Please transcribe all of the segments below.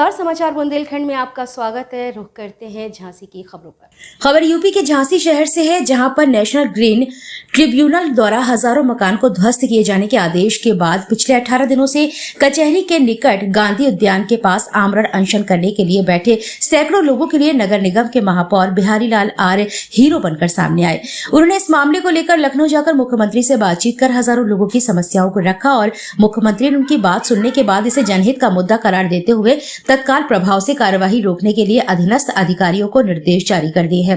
नमस्कार, समाचार बुंदेलखंड में आपका स्वागत है। रुख करते हैं झांसी की खबरों पर। खबर यूपी के झांसी शहर से है, जहां पर नेशनल ग्रीन ट्रिब्यूनल द्वारा हजारों मकान को ध्वस्त किए जाने के आदेश के बाद पिछले 18 दिनों से कचहरी के निकट गांधी उद्यान के पास आमरण अनशन करने के लिए बैठे सैकड़ों लोगों के लिए नगर निगम के महापौर बिहारी लाल आर्य हीरो बनकर सामने आए। उन्होंने इस मामले को लेकर लखनऊ जाकर मुख्यमंत्री से बातचीत कर हजारों लोगों की समस्याओं को रखा और मुख्यमंत्री ने उनकी बात सुनने के बाद इसे जनहित का मुद्दा करार देते हुए तत्काल प्रभाव से कार्यवाही रोकने के लिए अधीनस्थ अधिकारियों को निर्देश जारी कर दिए हैं।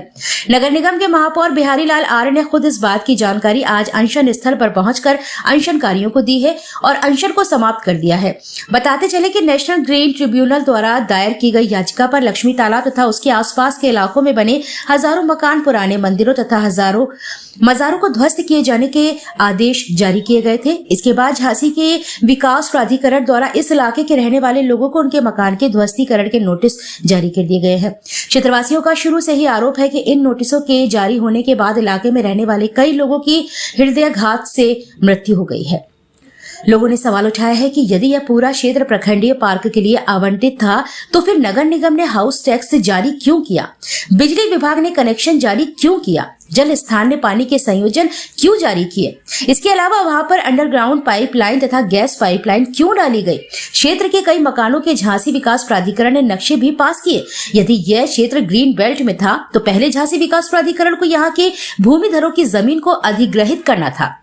नगर निगम के महापौर बिहारी लाल आर्य ने खुद इस बात की जानकारी आज अनशन स्थल पर पहुंचकर अनशनकारियों को दी है और अनशन को समाप्त कर दिया है। बताते चले कि नेशनल ग्रीन ट्रिब्यूनल द्वारा दायर की गई याचिका पर लक्ष्मी तालाब तथा उसके आसपास के इलाकों में बने हजारों मकान, पुराने मंदिरों तथा हजारों मजारों को ध्वस्त किए जाने के आदेश जारी किए गए थे। इसके बाद झांसी के विकास प्राधिकरण द्वारा इस इलाके के रहने वाले लोगों को उनके मकान के ध्वस्तीकरण के नोटिस जारी कर दिए गए हैं। क्षेत्रवासियों का शुरू से ही आरोप है कि इन नोटिसों के जारी होने के बाद इलाके में रहने वाले कई लोगों की हृदयाघात से मृत्यु हो गई है। लोगों ने सवाल उठाया है कि यदि यह पूरा क्षेत्र प्रखंडीय पार्क के लिए आवंटित था तो फिर नगर निगम ने हाउस टैक्स जारी क्यों किया, बिजली विभाग ने कनेक्शन जारी क्यों किया, जल स्थान ने पानी के संयोजन क्यों जारी किए। इसके अलावा वहां पर अंडरग्राउंड पाइपलाइन तथा गैस पाइपलाइन क्यों डाली गई। क्षेत्र के कई मकानों के झांसी विकास प्राधिकरण ने नक्शे भी पास किए। यदि यह क्षेत्र ग्रीन बेल्ट में था तो पहले झांसी विकास प्राधिकरण को यहाँ के भूमिधरों की जमीन को अधिग्रहित करना था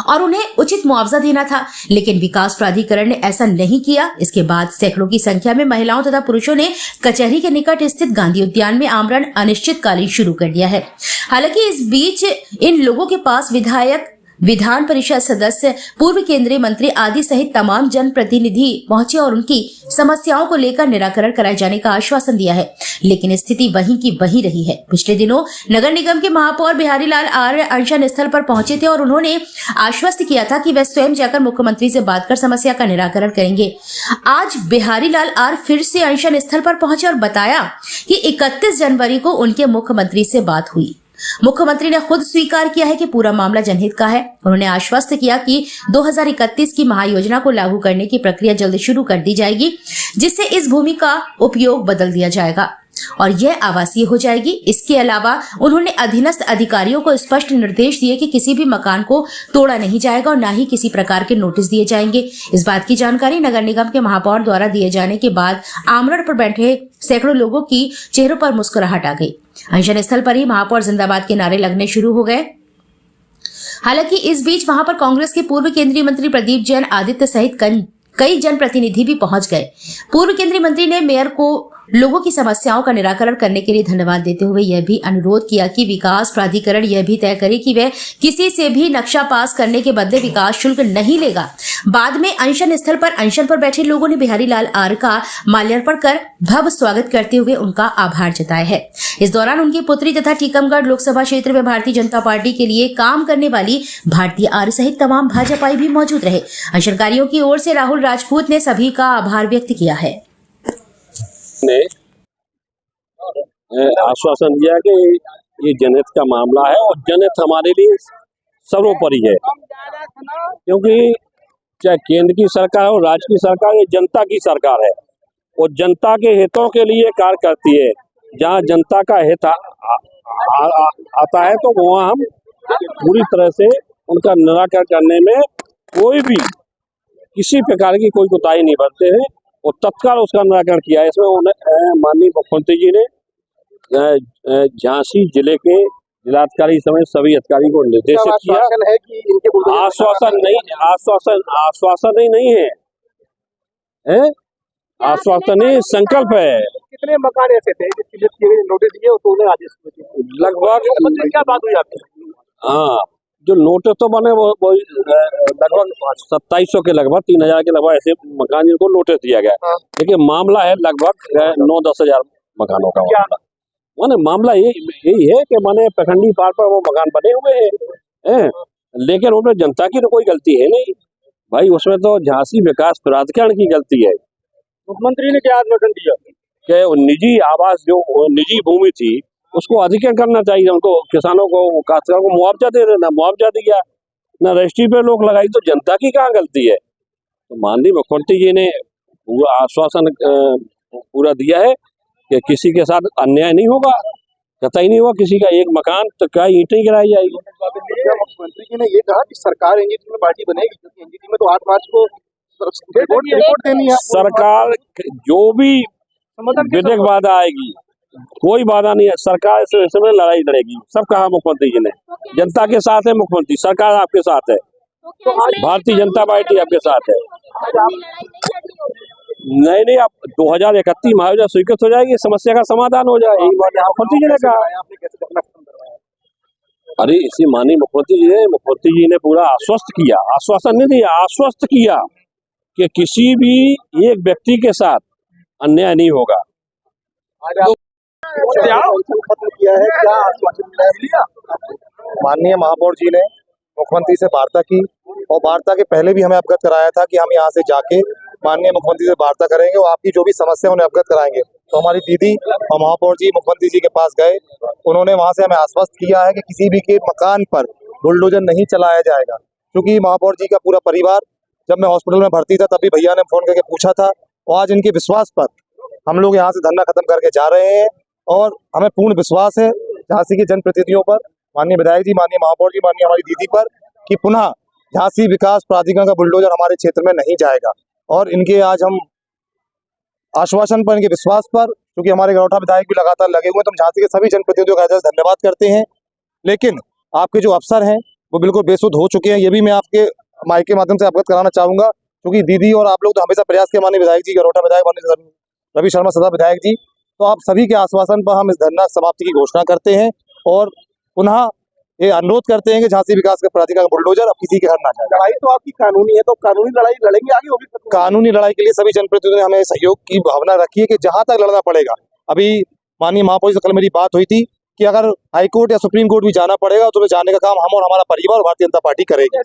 और उन्हें उचित मुआवजा देना था, लेकिन विकास प्राधिकरण ने ऐसा नहीं किया। इसके बाद सैकड़ों की संख्या में महिलाओं तथा पुरुषों ने कचहरी के निकट स्थित गांधी उद्यान में आमरण अनिश्चितकालीन शुरू कर दिया है। हालांकि इस बीच इन लोगों के पास विधायक, विधान परिषद सदस्य, पूर्व केंद्रीय मंत्री आदि सहित तमाम जनप्रतिनिधि पहुंचे और उनकी समस्याओं को लेकर निराकरण कराए जाने का आश्वासन दिया है, लेकिन स्थिति वहीं की वहीं रही है। पिछले दिनों नगर निगम के महापौर बिहारी लाल आर्य अनशन स्थल पर पहुंचे थे और उन्होंने आश्वस्त किया था कि वे स्वयं जाकर मुख्यमंत्री से बात कर समस्या का निराकरण करेंगे। आज बिहारी लाल आर्य फिर से अनशन स्थल पर पहुंचे और बताया कि 31 जनवरी को उनके मुख्यमंत्री से बात हुई। मुख्यमंत्री ने खुद स्वीकार किया है कि पूरा मामला जनहित का है। उन्होंने आश्वस्त किया कि 2031 की महायोजना को लागू करने की प्रक्रिया जल्द शुरू कर दी जाएगी, जिससे इस भूमि का उपयोग बदल दिया जाएगा और यह आवासीय हो जाएगी। इसके अलावा उन्होंने अधीनस्थ अधिकारियों को स्पष्ट निर्देश दिए कि किसी भी मकान को तोड़ा नहीं जाएगा और न ही किसी प्रकार के नोटिस दिए जाएंगे। इस बात की जानकारी नगर निगम के महापौर द्वारा दिए जाने के बाद आमरण पर बैठे सैकड़ों लोगों की चेहरों पर मुस्कुराहट आ गई। अनशन स्थल पर ही महापौर जिंदाबाद के नारे लगने शुरू हो गए। हालांकि इस बीच वहां पर कांग्रेस के पूर्व केंद्रीय मंत्री प्रदीप जैन आदित्य सहित कई जनप्रतिनिधि भी पहुंच गए। पूर्व केंद्रीय मंत्री ने मेयर को लोगों की समस्याओं का निराकरण करने के लिए धन्यवाद देते हुए यह भी अनुरोध किया कि विकास प्राधिकरण यह भी तय करे कि वह किसी से भी नक्शा पास करने के बदले विकास शुल्क नहीं लेगा। बाद में अनशन स्थल पर अनशन पर बैठे लोगों ने बिहारी लाल आर्य का माल्यार्पण कर भव्य स्वागत करते हुए उनका आभार जताया है। इस दौरान उनकी पुत्री तथा टीकमगढ़ लोकसभा क्षेत्र में भारतीय जनता पार्टी के लिए काम करने वाली भारतीय आर्य सहित तमाम भाजपाई भी मौजूद रहे। अनशनकारियों की ओर से राहुल राजपूत ने सभी का आभार व्यक्त किया है। ने आश्वासन दिया कि ये जनहित का मामला है और जनहित हमारे लिए सर्वोपरि है, क्योंकि चाहे केंद्र की सरकार हो, राज्य की सरकार, ये जनता की सरकार है और जनता के हितों के लिए कार्य करती है। जहाँ जनता का हित आता है तो वहाँ हम पूरी तरह से उनका निराकरण करने में कोई भी किसी प्रकार की कोई कोताही नहीं बरतते हैं और तत्काल उसका निराकरण किया है। इसमें उन्हें माननीय मुख्यमंत्री जी ने झांसी जिले के जिलाधिकारी समेत सभी अधिकारी को निर्देशित किया है कि इनके आश्वासन नहीं है, आश्वासन नहीं, संकल्प है। कितने मकान ऐसे थे जिसके नोटिस दिए तो उन्हें आदेश लगभग क्या बात हुई आपकी? हाँ, जो नोटिस तो बने वो लगभग 2700 के लगभग 3000 के लगभग ऐसे मकान जिनको नोटिस दिया गया। लेकिन मामला है लगभग 9-10 हजार मकानों का। माने मामला यही है कि माने प्रखंडी पार पर वो मकान बने हुए हैं, लेकिन उसमें जनता की तो कोई गलती है नहीं भाई, उसमें तो झांसी विकास प्राधिकरण की गलती है। मुख्यमंत्री ने क्या आश्वासन दिया कि निजी आवास जो निजी भूमि थी उसको अधिग्रहण करना चाहिए, उनको किसानों को काश्तकारों को मुआवजा दे देना, मुआवजा दिया ना, रजिस्ट्री पे लोग लगाई, तो जनता की कहाँ गलती है। तो माननीय मुख्यमंत्री जी ने पूरा आश्वासन पूरा दिया है कि किसी के साथ अन्याय नहीं होगा, कतई नहीं होगा। किसी का एक मकान तो क्या ईंटें गिराई जाएगी। मुख्यमंत्री जी ने ये कहा कि सरकार एनजीटी में पार्टी बनेगी, क्योंकि एनजीटी में तो 8 मार्च को रिपोर्ट देनी है। सरकार जो भी विधेयक बाधा आएगी, कोई बाधा नहीं है, सरकार इस समय लड़ाई लड़ेगी। सब कहा मुख्यमंत्री जी ने, जनता के साथ है मुख्यमंत्री, सरकार आपके साथ है, भारतीय जनता पार्टी आपके साथ है। नहीं, अब 2031 महायोजना स्वीकृत हो जाएगी, समस्या का समाधान हो जाएगा, यही बात मुख्यमंत्री जी ने कहा। अरे इसी माननीय मुख्यमंत्री जी ने पूरा आश्वस्त किया, आश्वासन नहीं दिया, आश्वस्त किया कि किसी भी एक व्यक्ति के साथ अन्याय नहीं होगा। खत्म किया है, क्या आश्वासन दिया? माननीय महापौर जी ने मुख्यमंत्री से वार्ता की और वार्ता के पहले भी हमें अवगत कराया था कि हम यहाँ से जाके माननीय मुख्यमंत्री से वार्ता करेंगे और आपकी जो भी समस्या उन्हें अवगत कराएंगे। तो हमारी दीदी और महापौर जी मुख्यमंत्री जी के पास गए, उन्होंने वहाँ से हमें आश्वस्त किया है कि किसी भी के मकान पर बुलडोजर नहीं चलाया जाएगा। क्योंकि महापौर जी का पूरा परिवार जब मैं हॉस्पिटल में भर्ती था तभी भैया ने फोन करके पूछा था, और आज इनके विश्वास पर हम लोग यहाँ से धरना खत्म करके जा रहे हैं। और हमें पूर्ण विश्वास है झांसी के जनप्रतिनिधियों पर, माननीय विधायक जी, माननीय महापौर जी, माननीय हमारी दीदी पर, कि पुनः झांसी विकास प्राधिकरण का बुलडोजर हमारे क्षेत्र में नहीं जाएगा। और इनके आज हम आश्वासन पर, इनके विश्वास पर, क्योंकि हमारे गरौठा विधायक भी लगातार लगे हुए हैं, तो हम झांसी के सभी जनप्रतिनिधियों का धन्यवाद करते हैं। लेकिन आपके जो अफसर हैं वो बिल्कुल बेसुध हो चुके हैं, ये भी मैं आपके माइक के माध्यम से अवगत कराना चाहूंगा। क्योंकि दीदी और आप लोग तो हमेशा प्रयास किए, माननीय विधायक जी, गरौठा विधायक माननीय रवि शर्मा सदा विधायक जी, तो आप सभी के आश्वासन पर हम इस धरना समाप्ति की घोषणा करते हैं और पुनः ये अनुरोध करते हैं कि झांसी विकास के प्राधिकरण का बुलडोजर अब किसी के घर ना जाए। लड़ाई तो आपकी कानूनी है, तो कानूनी लड़ाई लड़ेंगे आगे, होगी कानूनी लड़ाई के लिए सभी जनप्रतिनिधियों ने हमें सहयोग की भावना रखी है कि जहां तक लड़ना पड़ेगा। अभी माननीय महापौर से कल मेरी बात हुई थी कि अगर हाईकोर्ट या सुप्रीम कोर्ट भी जाना पड़ेगा तो जाने का काम हम और हमारा परिवार और भारतीय जनता पार्टी करेगी।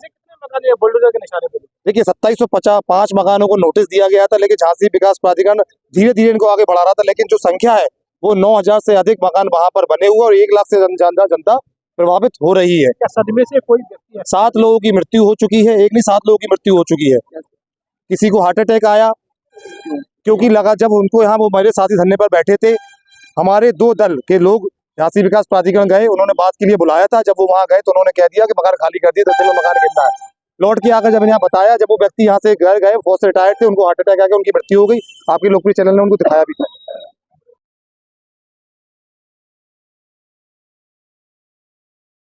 बुलडोजर के निशाने पे देखिए 2755 मकानों को नोटिस दिया गया था, लेकिन झांसी विकास प्राधिकरण धीरे धीरे इनको आगे बढ़ा रहा था, लेकिन जो संख्या है वो 9000 से अधिक मकान वहां पर बने हुए और 1 लाख से ज्यादा जनता प्रभावित हो रही है। क्या सदमे से कोई व्यक्ति 7 लोगों की मृत्यु हो चुकी है, एक नहीं 7 लोगों की मृत्यु हो चुकी है। किसी को हार्ट अटैक आया क्योंकि लगा, जब उनको यहाँ वो मेरे साथी धरने पर बैठे थे, हमारे 2 दल के लोग झांसी विकास प्राधिकरण गए, उन्होंने बात के लिए बुलाया था। जब वो वहां गए तो उन्होंने कह दिया कि मकान खाली कर दिए, 10 दिन में मकान गिरना है। लौट के आकर जब यहाँ बताया, जब वो व्यक्ति यहाँ से घर गए, फौज से रिटायर्ड थे, उनको हार्ट अटैक आके उनकी मृत्यु हो गई। आपके लोकप्रिय चैनल ने उनको दिखाया भी था।